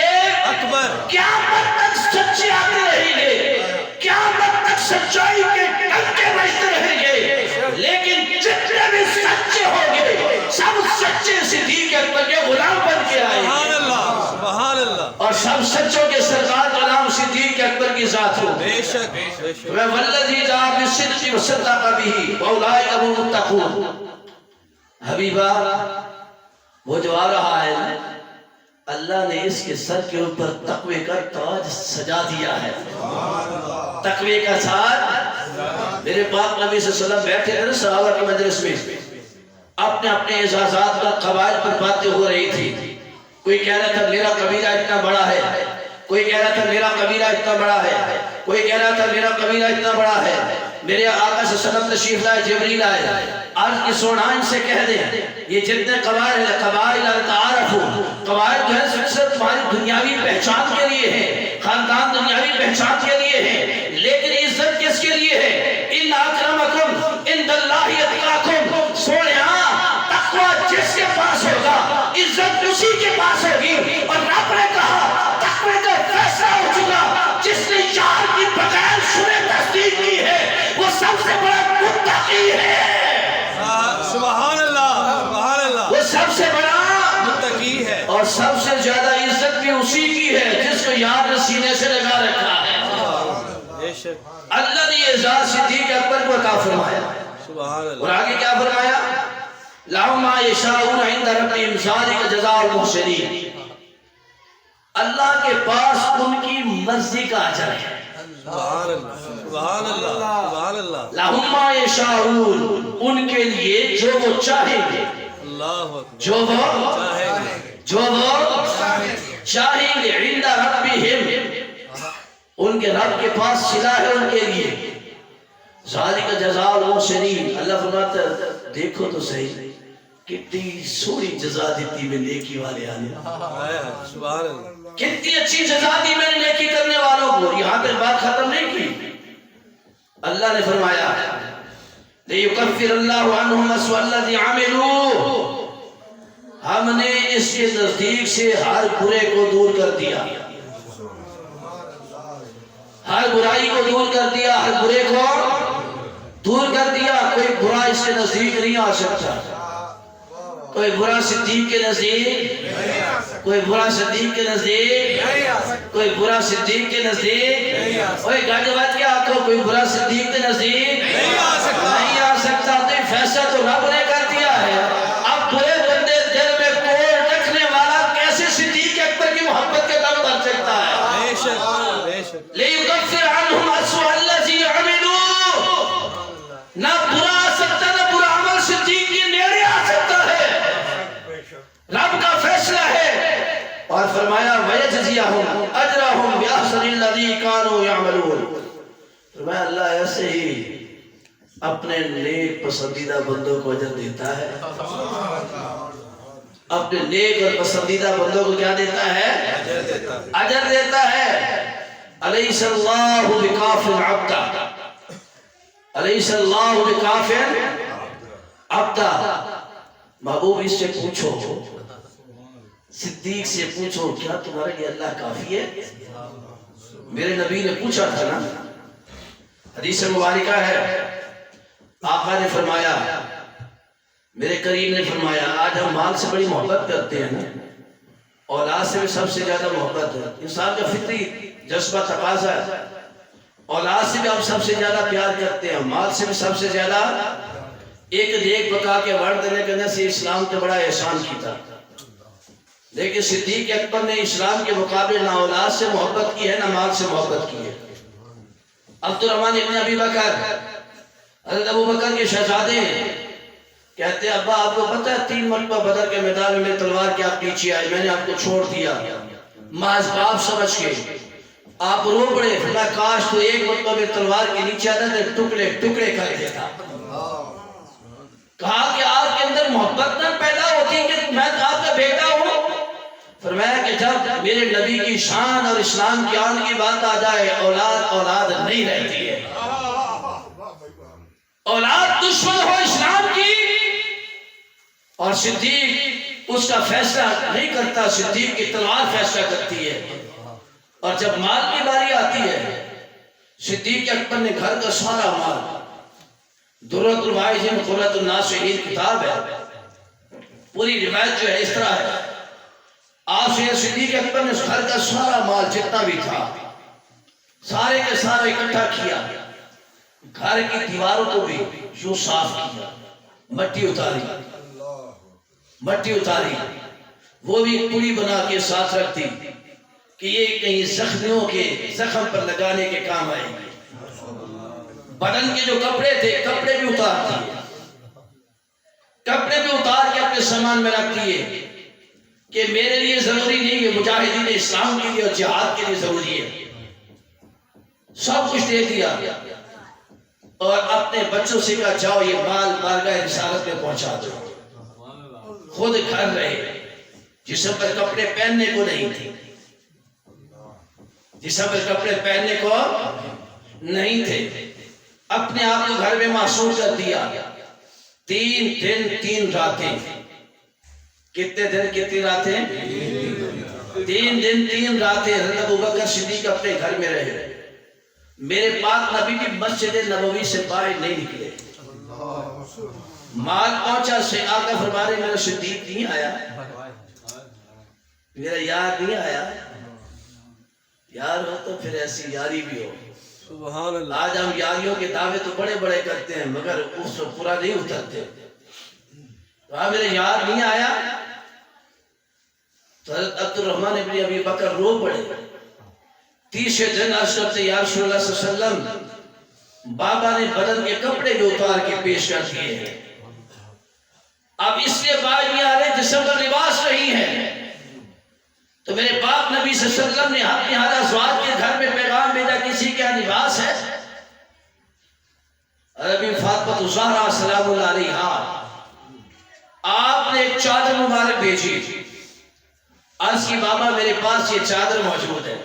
اکبر قیامت تک سچے آتے رہیں گے، قیامت تک سچائی کے ڈنکے بجتے رہیں گے، لیکن جتنے بھی سچے ہوں گے سب سچے صدیق اکبر کے غلام بن کے آئے سبحان گے، اللہ، سبحان اللہ، اور سب سچوں کے سرکار کا نام صدیق اکبر کی ذات ہو۔ بے شک، بے شک، والذی جاء بالصدق وصدق بہ واولئک هم المتقون۔ حبیبہ وہ جو آ رہا ہے اللہ نے اس کے سر کے اوپر تقوی کا تاج سجا دیا ہے، تقوی کا تاج۔ میرے پاک نبی صلی اللہ علیہ وسلم بیٹھے تھے صحابہ کی مجلس میں، اپنے اپنے اعزازات کا قواعد پر باتیں ہو رہی تھی، کوئی کہہ رہا تھا میرا قبیلہ اتنا بڑا ہے، کوئی کہہ رہا تھا میرا قبیلہ اتنا بڑا ہے، کوئی کہہ رہا تھا میرا قبیلہ اتنا بڑا ہے، میرے آقا صلی اللہ علیہ وسلم تشریف لائے، جبریل آئے، عرض کی سونا ان سے کہہ دیں یہ جتنے قبائل تعارفوا، قبائل جو ہے صرف تمہاری دنیاوی پہچان کے لیے ہے، خاندان دنیاوی پہچان کے لیے ہے، لیکن عزت کس کے لیے ہے؟ ان اکرمکم عند اللہ اتقاکم، سونے تقوی جس کے پاس ہوگا عزت اسی کے پاس ہوگی، اور رب نے کہا تقوی کا فیصلہ ہو چکا، جس نے یار کی بغیر سنے تصدیق کی ہے وہ سب سے بڑا متقی ہے۔ سبحان اللہ، سبحان اللہ، وہ سب سے بڑا متقی ہے، اور سب سے زیادہ عزت بھی اسی کی ہے جس کو یار نے سینے سے لگا رکھا ہے۔ بے شک، اللہ نے یہ اعزاز صدیق اکبر کو عطا فرمایا، سبحان اللہ، اور آگے کیا فرمایا؟ لَهُم مَا يَشَاءُونَ عِندَ رَبِّهِمْ ذَلِكَ جَزَاءُ الْمُحْسِنِينَ، اللہ کے پاس ان کی مرضی کا اجر ہے۔ سبحان اللہ، سبحان اللہ، سبحان اللہ، لَهُم مَا يَشَاءُونَ، ان کے لیے جو وہ چاہیں گے، اللہ اکبر، جو وہ چاہیں گے، چاہیں گے، عند ربہم، ان کے رب کے پاس صلہ ہے ان کے لیے، ذالک جزاء المحسنین، اللہ فرماتا ہے دیکھو تو صحیح کتنی سوڑی جزا دیتی میں نیکی والے آنے، سبحان اللہ، کتنی اچھی جزا دی میں نے نیکی کرنے والوں کو۔ یہاں پہ بات ختم نہیں کی، اللہ نے فرمایا لِيُكَفِّرَ اللَّهُ عَنْهُمْ أَسْوَأَ الَّذِي عَمِلُوا، ہم نے اس کے نزدیک سے ہر برے کو دور کر دیا، ہر برائی کو دور کر دیا، ہر برے کو دور کر دیا، کوئی برا اس کے نزدیک نہیں آ سکتا، کوئی برا صدیق کے نزدیک، کوئی برا صدیق کے نزدیک، کوئی برا صدیق کے نزدیک، کوئی گاڑی بات کیا آقا کوئی برا صدیق کے نزدیک نہیں آ سکتا، تو فیصلہ تو رب نے کر دیا ہے۔ اب برے بندے دل میں کوڑ رکھنے والا کیسے صدیق اکبر کی محبت کے دم بن سکتا ہے؟ بے شک، بے شک، لِيُكَفِّرَ عَنْهُمْ أَسْوَأَ الَّذِي عَمِلُوا، نہ برا آ سکتا نہ برا عمل صدیق کی نیڑے آ سکتا ہے، رب کا فیصلہ ہے۔ اور فرمایا وَيَجْزِيَهُمْ أَجْرَهُمْ بِأَحْسَنِ الَّذِي كَانُوا يَعْمَلُونَ، فرمایا اللہ ایسے ہی اپنے نیک پسندیدہ بندوں کو اجر دیتا ہے، اپنے نیک اور پسندیدہ بندوں کو کیا دیتا ہے؟ اجر دیتا ہے۔ أَلَيْسَ اللَّهُ بِكَافٍ عَبْدًا، أَلَيْسَ اللَّهُ بِكَافٍ عَبْدًا، محبوب اس سے پوچھو، صدیق سے پوچھو کیا تمہارے لیے اللہ کافی ہے؟ میرے نبی نے پوچھا تھا نا، حدیث مبارکہ ہے، آقا نے فرمایا، میرے کریم نے فرمایا آج ہم مال سے بڑی محبت کرتے ہیں نا، اولاد سے بھی سب سے زیادہ محبت ہے، انسان کا فطری جذبہ تقاضا ہے، اولاد سے بھی ہم سب سے زیادہ پیار کرتے ہیں، مال سے بھی سب سے زیادہ، ایک دیکھ پکا کے ورد دینے کرنے سے اسلام کے بڑا احسان کیتا، لیکن صدیق اکبر نے اسلام کے مقابلے نہ اولاد سے محبت کی ہے نہ مال سے محبت کی ہے۔ عبد الرحمن ابن ابی بکر، حضرت ابو بکر کے شہزادے ہیں، کہتے ہیں ابا آپ کو پتہ ہے 3 مرتبہ بدر کے میدان میں تلوار کے آپ پیچھے آئے، میں نے آپ کو چھوڑ دیا، محض باپ سمجھ کے آپ رو پڑے، فرمایا کاش تو ایک مرتبہ میں تلوار کے نیچے آتا تو ٹکڑے ٹکڑے کر دیتا۔ کہا کہ آپ کے اندر محبت نہ پیدا ہوتی کہ میں آپ کا بیٹا ہوں؟ فرمایا کہ جب میرے نبی کی شان اور اسلام کی آن کی بات آ جائے اولاد نہیں رہتی ہے، اولاد دشمن ہو اسلام کی، اور صدیق اس کا فیصلہ نہیں کرتا، صدیق کی تلوار فیصلہ کرتی ہے۔ اور جب مال کی باری آتی ہے، صدیق اکبر نے گھر کا سارا مال، درۃ الوائزین قرۃ الناصحین کتاب ہے، پوری روایت جو ہے اس طرح ہے، آپ سے صدیق اکبر نے گھر کا سارا مال جتنا بھی تھا سارے کے سارے اکٹھا کیا، گھر کی دیواروں کو بھی یوں صاف کیا، مٹی اتاری، وہ بھی ایک پوری بنا کے ساتھ رکھ دی کہ یہ کہیں زخمیوں کے زخم پر لگانے کے کام آئے گی۔ بدن کے جو کپڑے تھے کپڑے بھی اتار دیے، کپڑے بھی اتار کے اپنے سامان میں رکھ دیے کہ میرے لیے ضروری نہیں ہے، مجاہدین اسلام کے لیے اور جہاد کے لیے ضروری ہے۔ سب کچھ دے دیا اور اپنے بچوں سے کہا جاؤ یہ مال بارگاہ رسالت میں پہنچا دو. خود گھر رہے، جسم پر کپڑے پہننے کو نہیں تھے، جسم پر کپڑے پہننے کو نہیں تھے، اپنے آپ کو گھر میں معصوم کر دیا. 3 دن 3 راتیں. کتنے دن کتنی راتیں؟ 3 دن 3 راتیں حضرت ابوبکر صدیق اپنے گھر میں رہے. میرے پاک نبی بھی مسجد نبوی سے باہر نہیں نکلے. مال پہنچا سے آقا فرمانے میرا صدیق نہیں آیا، میرا یار نہیں آیا. یار ہو تو پھر ایسی یاری بھی ہو. سبحان اللہ. آج ہم یاریوں کے دعوے تو بڑے بڑے کرتے ہیں مگر اس کو پورا نہیں اترتے. وہاں میرا یار نہیں آیا تو حضرت عبد الرحمن ابن ابی بکر رو پڑے. 30 دن عرض کرتے یا رسول اللہ صلی اللہ علیہ وسلم بابا نے بدن کے کپڑے جو اتار کے پیش کر دیے ہیں، اب اس لیے باز نہیں آ رہے جسم پر لباس نہیں ہے. تو میرے پاک نبی صلی اللہ علیہ وسلم نے اپنے ہر ازواج کے گھر میں پیغام بھیجا کسی کے لباس ہے؟ عربی فاطمہ الزہرا سلام اللہ علیہا آپ نے ایک چادر مبارک بھیجی. عرض کی بابا میرے پاس یہ چادر موجود ہے.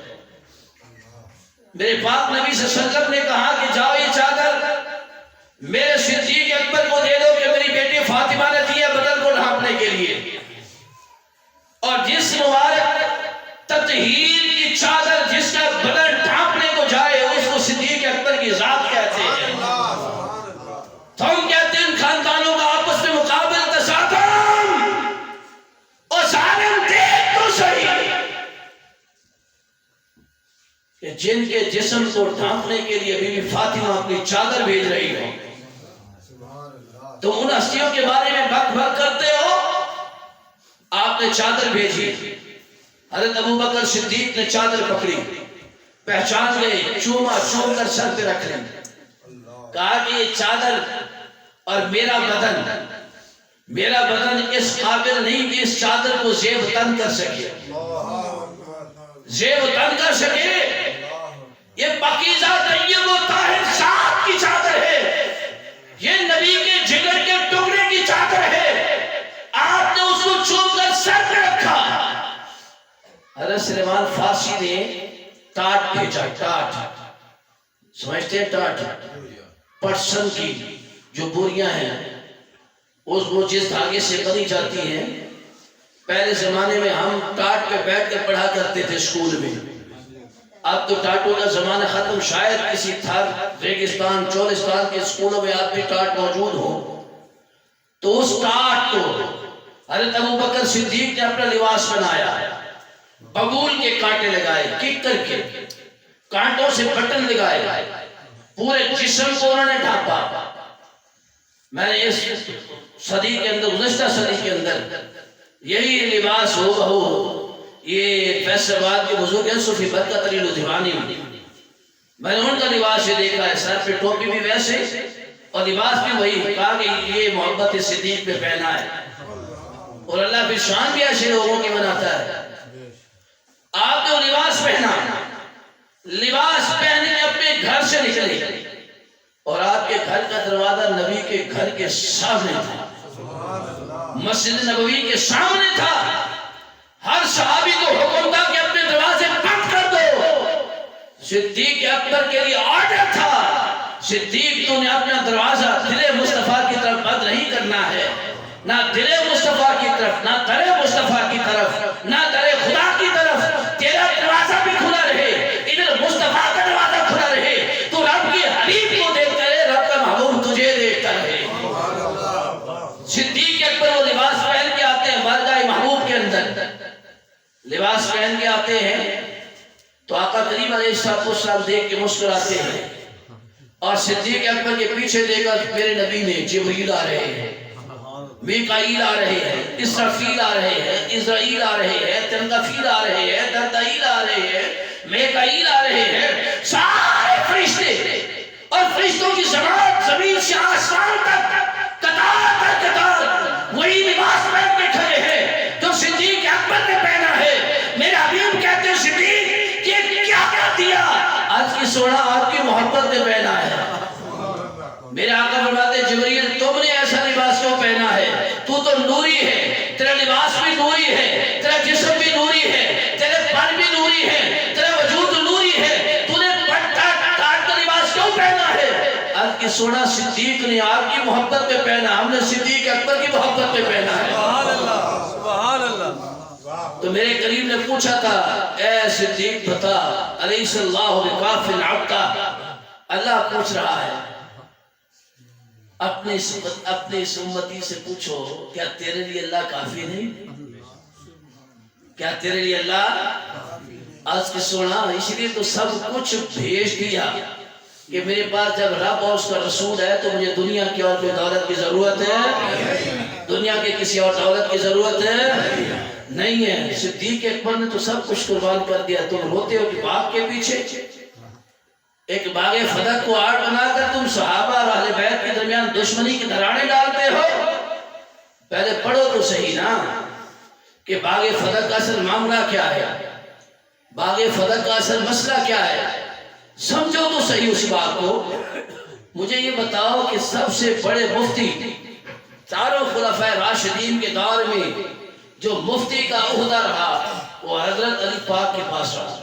میرے پاک نبی صلی اللہ علیہ وسلم نے کہا کہ جاؤ یہ چادر میرے صدیق اکبر کو دے دو کہ میری بیٹی فاطمہ نے دی ہے بدن کو ڈھانپنے کے لیے. اور جس مبارک تطہیر کی چادر جس کا بدن ڈھانپنے کو جائے اس کو صدیق اکبر کی ذات کہتے ہیں. تو ہم کہتے ہیں ان خاندانوں کا آپس میں مقابل تصادم اور ظالم دیکھ تو صحیح کہ جن کے جسم کو ڈھانپنے کے لیے بی بی فاطمہ اپنی چادر بھیج رہی ہو، تم ان ہستیوں کے بارے میں بک بک کرتے ہو. آپ نے چادر بھیجی. حضرت ابوبکر صدیق نے چادر پکڑی، پہچان گئے، چوما چوم کر سر پہ رکھ لیں. کہا کہ یہ چادر اور میرا بدن اس قابل نہیں کہ اس چادر کو زیب تن کر سکے. زیب تن کر سکے. یہ پاکیزہ طیب و طاہر ذات کی چادر ہے، یہ نبی کے جگر کے ٹکڑے کی چادر ہے. آپ نے اس کو چوم کر سر پہ رکھا. حضرت سلیمان فارسی نے ٹاٹ بھیجا. ٹاٹ سمجھتے ہیں؟ ٹاٹ پٹسن کی جو بوریاں ہیں وہ جس دھاگے سے بنی جاتی ہیں. پہلے زمانے میں ہم ٹاٹ پہ بیٹھ کے پڑھا کرتے تھے اسکول میں. اب تو ٹاٹوں کا زمانہ ختم. شاید کسی تھر ریگستان چولستان کے اسکولوں میں آپ بھی ٹاٹ موجود ہو. تو اس ٹاٹ کو حضرت ابوبکر صدیق نے اپنا لباس بنایا. ببول کے کانٹے لگائے، ککر کے کانٹوں سے بٹن لگائے، پورے جسم کو انہوں نے ڈھانپا. میں نے اس صدی کے اندر، گزشتہ صدی کے اندر یہی لباس ہو بہو یہ فیصل آباد کے بزرگ ہیں صوفی برکت علی لدھیوانی، میں نے ان کا لباس یہ دیکھا ہے. سر پہ ٹوپی بھی ویسے اور لباس بھی وہی. کہا کہ یہ محبت صدیق پہ پہنا ہے اور اللہ پھر شان بھی ایسے لوگوں کی بناتا ہے. آپ نے وہ لباس پہنا، لباس پہنے اپنے گھر سے نکلے اور آپ کے گھر کا دروازہ نبی کے گھر کے سامنے تھا، مسجد نبوی کے سامنے تھا. ہر صحابی کو حکم تھا کہ اپنے دروازے بند کر دو. صدیق اکبر کے لیے آرڈر تھا، صدیق تو نے اپنا دروازہ دل مصطفیٰ کی طرف بند نہیں کرنا ہے، نہ دل مصطفیٰ کی طرف، نہ در مصطفیٰ کی طرف، نہ در خدا کی طرف. تیرا دروازہ بھی کھلا رہے، ادھر مصطفیٰ کا دروازہ کھلا رہے. تو رب کے حبیب کو دیکھتا رہے، رب کا محبوب تجھے دیکھتا رہے. صدیق اکبر وہ لباس پہن کے آتے ہیں بارگاہ محبوب کے اندر. لباس پہن کے آتے ہیں تو آقا کریم علیہ السلام دیکھ کے مسکراتے ہیں اور صدیق اکبر کے پیچھے دیکھا میرے نبی نے جبریل آ رہے ہیں، میکائیل آ رہے ہیں، اسرافیل آ رہے ہیں، اسرائیل آ رہے ہیں، تنگفیل آ رہے ہیں، دردائیل آ رہے ہیں، میکائیل آ رہے ہیں. سارے فرشتے اور فرشتوں کی جماعت زمین سے آسمان تک قطار در قطار وہی لباس پہن کے کھڑے ہیں جو صدیق اکبر نے پہنا ہے. میرے حبیب کہتے ہیں صدیق یہ کیا کر دیا؟ آج کی سونا میرے آقا فرماتے ہیں جبریل تم نے ایسا لباس کیوں پہنا ہے؟ تو نوری ہے، تیرا لباس بھی نوری ہے، تیرا جسم بھی نوری ہے، تیرے پر بھی نوری ہے، تیرا وجود نوری ہے، تو نے پٹا کاٹ کا لباس کیوں پہنا ہے؟ عرض کی سونا صدیق نے آپ کی محبت پہ پہنا، ہم نے صدیق اکبر کی محبت پہ پہنا ہے۔ سبحان اللہ سبحان اللہ۔ تو میرے قریب نے پوچھا تھا اے صدیق بتا علیہ اللہ بکاف عبدہ، اللہ پوچھ رہا ہے اپنے اس امتی سے پوچھو کیا تیرے لیے اللہ کافی نہیں؟ کیا تیرے لیے اللہ آج کے سونا اس لیے تو سب کچھ بھیج دیا کہ میرے پاس جب رب اور اس کا رسول ہے تو مجھے دنیا کی اور کوئی دولت کی ضرورت ہے؟ دنیا کے کسی اور دولت کی ضرورت ہے؟ نہیں ہے۔ صدیق اکبر نے تو سب کچھ قربان کر دیا، تم روتے ہو کہ باغ کے پیچھے ایک باغ فدق کو آڑ بنا کر تم صحابہ اور اہل بیت کے درمیان دشمنی کی دھراڑیں ڈالتے ہو۔ پہلے پڑھو تو صحیح نا کہ باغ فدق کا اصل معاملہ کیا ہے، باغ فدق کا اصل مسئلہ کیا ہے، سمجھو تو صحیح اس بات کو۔ مجھے یہ بتاؤ کہ سب سے بڑے مفتی چاروں خلفائے راشدین کے دور میں جو مفتی کا عہدہ رہا وہ حضرت علی پاک کے پاس رہا۔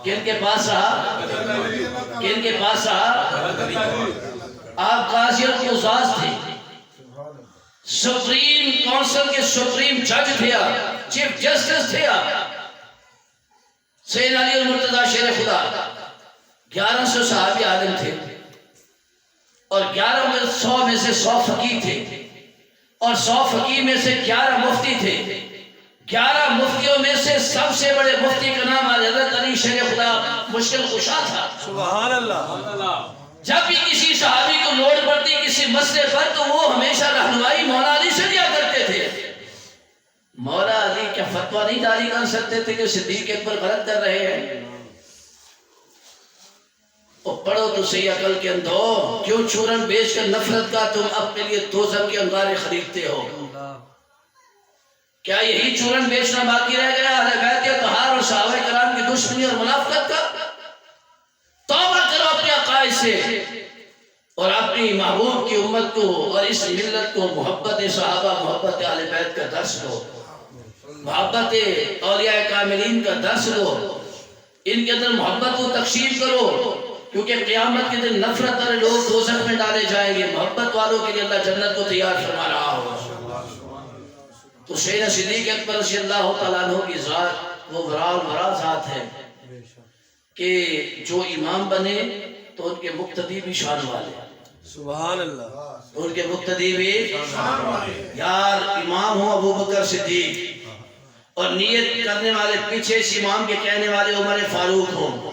کن کے پاس رہا؟ کن کے پاس رہا؟ آپ قاضی القضاۃ تھے، سپریم کونسل کے سپریم جج تھے، چیف جسٹس تھے۔ سید علی المرتضیٰ شیر خدا 1100 صحابی عالم تھے اور 100 میں سے 100 فقیہ تھے اور 100 فقیہ میں سے 11 مفتی تھے۔ 11 مفتیوں میں سے سب سے بڑے مفتی کا نام حضرت علی شیر خدا مشکل کشا تھا۔ سبحان اللہ۔ جب بھی کسی صحابی کو لوڑ پڑتی کسی مسئلے پر تو وہ ہمیشہ رہنمائی مولا علی سے دیا کرتے تھے۔ مولا علی کیا فتویٰ نہیں جاری کر سکتے تھے کہ صدیق اکبر غلط کر رہے ہیں؟ اور پڑھو تو صحیح عقل کے اندھو، کیوں چورن بیچ کر نفرت کا تم اپنے لیے دوزخ کے انگارے خریدتے ہو؟ کیا یہی چورن بیچنا باقی رہ گیا اہل بیت اطہار اور صحابہ کرام کی دشمنی اور منافقت کا؟ توبہ کرو اپنے عقائد سے اور اپنی محبوب کی امت کو اور اس ملت کو محبت صحابہ، محبت اہل بیت کا درس دو، محبت اولیاء کاملین کا درس دو، ان کے اندر محبت کو تقسیم کرو، کیونکہ قیامت کے دن نفرت والے لوگ دوزخ میں ڈالے جائیں گے، محبت والوں کے لیے اللہ جنت کو تیار فرما رہا ہو۔ تو سیدنا صدیق اکبر رضی اللہ تعالیٰ عنہ کی ذات وہ برا ذات ہے کہ جو امام بنے تو ان کے مقتدی بھی شان والے، سبحان اللہ۔ ان کے مقتدی بھی یار امام ہو ابو بکر صدیق اور نیت کرنے والے پیچھے اس امام کے کہنے والے عمر فاروق ہوں،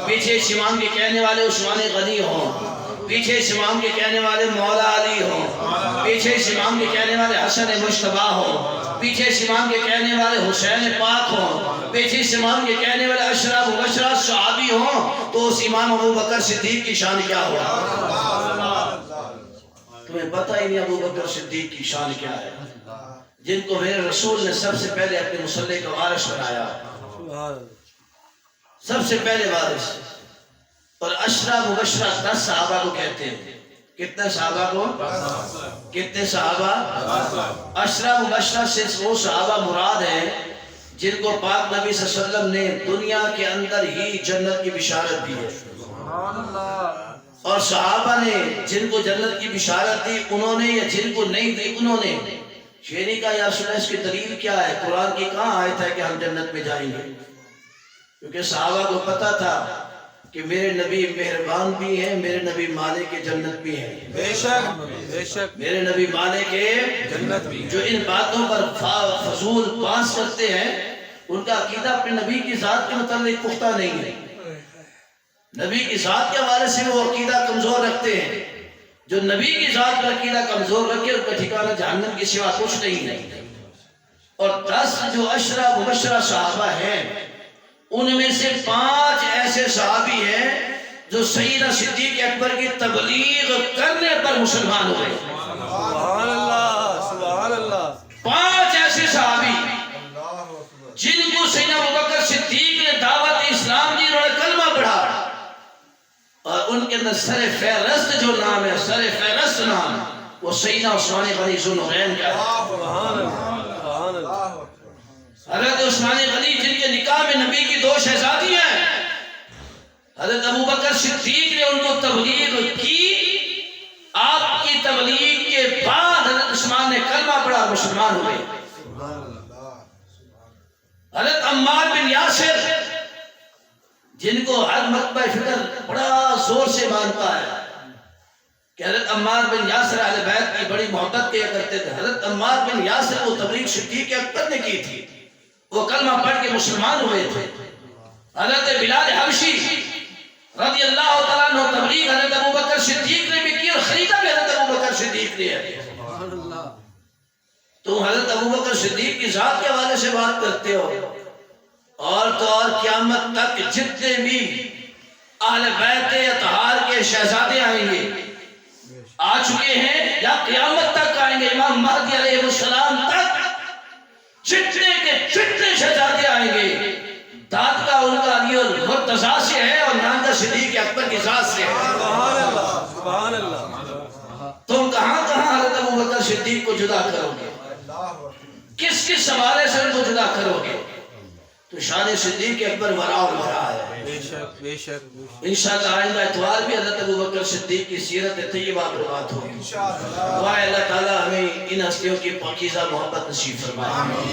پیچھے اس امام کے کہنے والے عثمان غنی ہوں، پیچھے اس امام کے کہنے والے مولا علی ہوں، پیچھے اس امام کے کہنے والے حسن مجتبیٰ ہوں، پیچھے اس امام کے کہنے والے حسین پاک ہوں، پیچھے اس امام کے کہنے والے عشرہ مبشرہ صحابی ہوں، تو اس امام ابو بکر صدیق کی شان کیا ہوا؟ تمہیں پتہ ہی نہیں ابو بکر صدیق کی شان کیا ہے، جن کو میرے رسول نے سب سے پہلے اپنے مصلی کا وارث بنایا، سب سے پہلے وارث، اور عشرہ مبشرہ 10 صحابہ کو کہتے ہیں۔ کتنے صحابہ کو؟ کتنے صحابہ؟ عشرہ مبشرہ سے وہ صحابہ مراد ہیں جن کو پاک نبی صلی اللہ علیہ وسلم نے دنیا کے اندر ہی جنت کی بشارت دی ہے، اور صحابہ نے جن کو جنت کی بشارت دی انہوں نے، یا جن کو نہیں دی انہوں نے شیری کا یا رسول اللہ اس کی دلیل کیا ہے؟ قرآن کی کہاں آیت ہے کہ ہم جنت میں جائیں گے؟ کیونکہ صحابہ کو پتا تھا کہ میرے نبی مہربان بھی ہیں، میرے نبی مالک جنت بھی ہیں، بے شک بے شک، میرے نبی مالک جنت بھی۔ جو ان باتوں پر فضول پاس کرتے ہیں ان کا عقیدہ اپنے نبی کی ذات کے متعلق پختہ نہیں ہے، نبی کی ذات کے حوالے سے وہ عقیدہ کمزور رکھتے ہیں۔ جو نبی کی ذات پر عقیدہ کمزور رکھے ان کا ٹھکانہ جہنم کے سوا کچھ نہیں ہے۔ اور 10 جو عشرہ مبشرہ صحابہ ہیں ان میں سے 5 ایسے صحابی ہیں جو سیدنا صدیق اکبر کی تبلیغ کرنے پر مسلمان ہوئے۔ سبحان اللہ سبحان اللہ۔ 5 ایسے صحابی جن کو سیدنا ابوبکر صدیق نے دعوت اسلام دی اور کلمہ پڑھا، اور ان کے اندر سر فہرست جو نام ہے، سر فہرست نام وہ سیدنا عثمان غنی ذو النورین کا ہے۔ سبحان اللہ سبحان اللہ۔ حضرت عثمان غنی جن کے نکاح میں نبی کی 2 شہزادی ہیں، حضرت ابوبکر صدیق نے ان کو تبلیغ کی۔ آپ کی تبلیغ کے بعد حضرت عثمان نے کلمہ پڑھا، مسلمان ہوئے۔ حضرت عمار بن یاسر جن کو ہر مرتبہ فکر بڑا زور سے مانتا ہے کہ حضرت عمار بن یاسر اہل بیت کی بڑی محبت کیا کرتے تھے۔ حضرت عمار بن یاسر کو تبلیغ صدیق اکبر نے کی تھی، وہ کلمہ پڑھ کے مسلمان ہوئے تھے۔ حضرت بلال حبشی رضی اللہ تعالیٰ عنہ تبلیغ حضرت ابوبکر صدیق نے بھی کی، اور خریدا بھی حضرت ابوبکر صدیق نے ہے۔ تم حضرت ابوبکر صدیق کی ذات کے حوالے سے بات کرتے ہو، اور تو اور قیامت تک جتنے بھی اہل بیت اطہار کے شہزادے آئیں گے، آ چکے ہیں یا قیامت تک آئیں گے، امام مہدی علیہ السلام تک جتنے کے جتنے شہزادے آئیں گے، داد کا ان کا علی المرتضیٰ سے ہے اور نام کا صدیق اکبر کی ذات سے ہے۔ سبحان اللہ سبحان اللہ۔ تم کہاں کہاں حضرت ابوبکر صدیق کو جدا کرو گے؟ کس کس حوالے سے ان کو جدا کرو گے؟ تو شان صدیق اکبر ورا اور ورا ہے۔ بے شک بے شک بے شک۔ انشاءاللہ آئندہ اتوار بھی حضرت ابوبکر صدیق کی سیرت طیبہ پر بات ہوگی۔ دعا اللہ تعالی ہمیں ان ہستیوں کی پاکیزہ محبت نصیب فرمائے۔